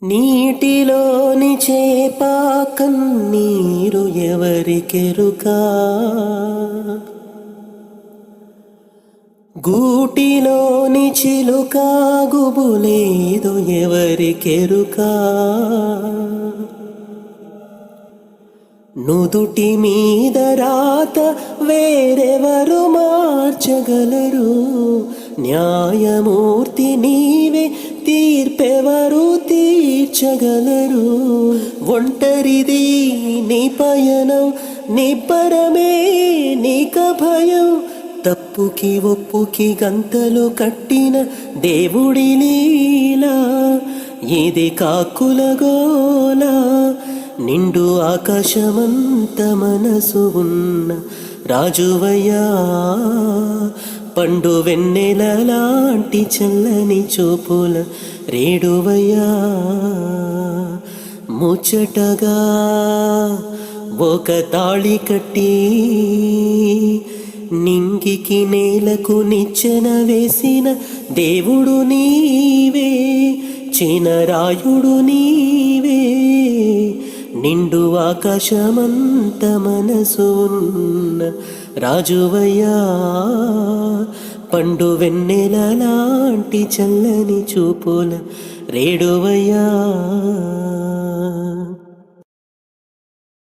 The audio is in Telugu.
నీటిలోని చేప కన్నీరు ఎవరికెరుకా, గూటిలోని చిలుక గుబులేదో ఎవరికెరుకా, నుదుటి మీద రాత వేరెవరు మార్చగలరు, న్యాయమూర్తి నీవే తీర్పెవరు తీర్చగలరు. ఒంటరిది నీ పయనం, నిబ్బరమే నీక భయం, తప్పుకి ఒప్పుకి గంతలు కట్టిన దేవుడి లీలా, ఇది కాకుల గోలా. నిండు ఆకాశమంత మనసు ఉన్న రాజువయ్యా, పండు వెన్నెల లాంటి చల్లని చూపుల రేడువయ్యా. ముచ్చటగా ఒక తాళి కట్టి నింగికి నేలకు నిచ్చెన వేసిన దేవుడు నీవే, చినరాయుడు నీవే. నిండు ఆకాశమంత మనసు ఉన్న రాజువయ్యా, పండు వెన్నెల లాంటి చల్లని చూపుల రేడువయ్యా.